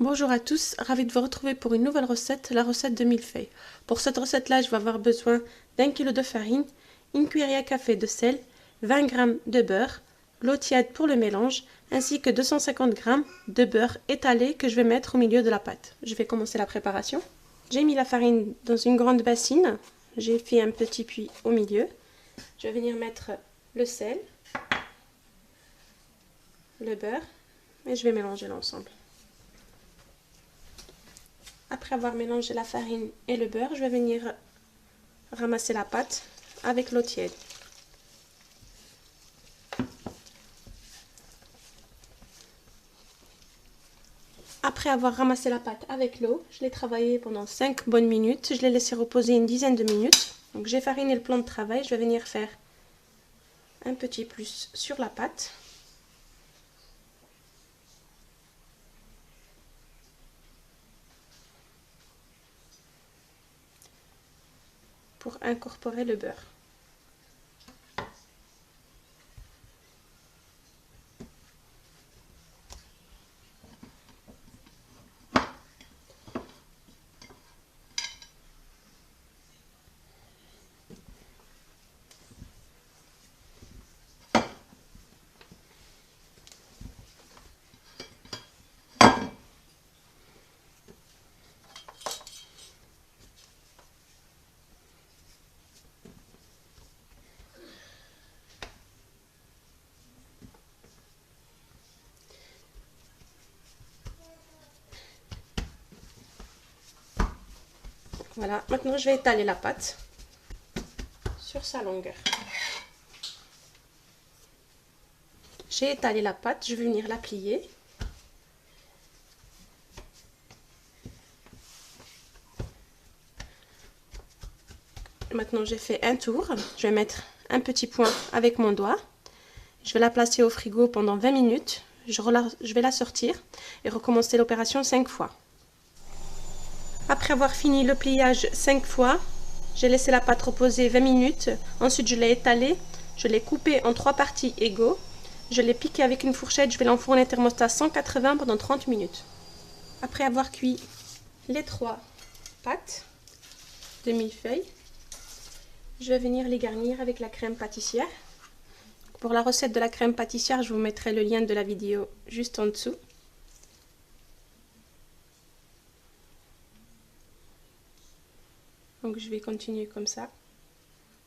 Bonjour à tous, ravi de vous retrouver pour une nouvelle recette, la recette de millefeuille. Pour cette recette-là, je vais avoir besoin d'1 kg de farine, une cuillère à café de sel, 20 g de beurre, l'eau tiède pour le mélange, ainsi que 250 g de beurre étalé que je vais mettre au milieu de la pâte. Je vais commencer la préparation. J'ai mis la farine dans une grande bassine, j'ai fait un petit puits au milieu. Je vais venir mettre le sel, le beurre et je vais mélanger l'ensemble. Après avoir mélangé la farine et le beurre, je vais venir ramasser la pâte avec l'eau tiède. Après avoir ramassé la pâte avec l'eau, je l'ai travaillée pendant 5 bonnes minutes. Je l'ai laissé reposer une dizaine de minutes. Donc j'ai fariné le plan de travail. Je vais venir faire un petit plus sur la pâte. Pour incorporer le beurre. Voilà, maintenant je vais étaler la pâte sur sa longueur. J'ai étalé la pâte, je vais venir la plier. Maintenant j'ai fait un tour, je vais mettre un petit point avec mon doigt. Je vais la placer au frigo pendant 20 minutes. Je vais la sortir et recommencer l'opération 5 fois. Après avoir fini le pliage 5 fois, j'ai laissé la pâte reposer 20 minutes. Ensuite, je l'ai étalée. Je l'ai coupée en 3 parties égaux. Je l'ai piquée avec une fourchette. Je vais l'enfourner thermostat 180 pendant 30 minutes. Après avoir cuit les 3 pâtes de millefeuille, je vais venir les garnir avec la crème pâtissière. Pour la recette de la crème pâtissière, je vous mettrai le lien de la vidéo juste en dessous. Donc je vais continuer comme ça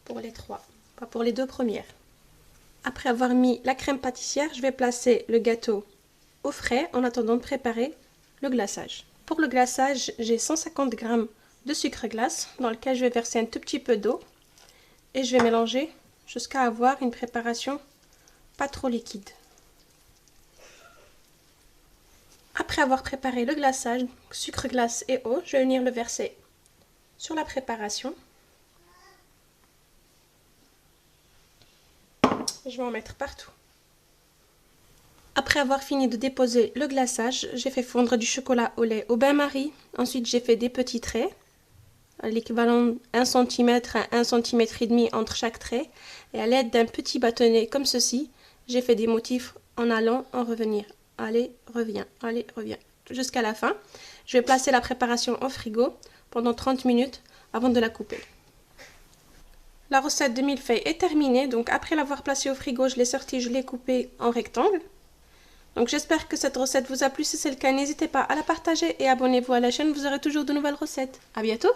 pour les 3, pas pour les 2 premières. Après avoir mis la crème pâtissière, je vais placer le gâteau au frais en attendant de préparer le glaçage. Pour le glaçage, j'ai 150 g de sucre glace dans lequel je vais verser un tout petit peu d'eau et je vais mélanger jusqu'à avoir une préparation pas trop liquide. Après avoir préparé le glaçage, sucre glace et eau, je vais venir le verser sur la préparation. Je vais en mettre partout. Après avoir fini de déposer le glaçage, j'ai fait fondre du chocolat au lait au bain-marie. Ensuite, j'ai fait des petits traits, l'équivalent 1 cm à 1 cm et demi entre chaque trait. Et à l'aide d'un petit bâtonnet comme ceci, j'ai fait des motifs en allant, en revenir. Allez, reviens, jusqu'à la fin. Je vais placer la préparation au frigo pendant 30 minutes avant de la couper. La recette de millefeuille est terminée, donc après l'avoir placée au frigo, je l'ai sortie, je l'ai coupée en rectangle. Donc j'espère que cette recette vous a plu, si c'est le cas, n'hésitez pas à la partager et abonnez-vous à la chaîne, vous aurez toujours de nouvelles recettes. À bientôt!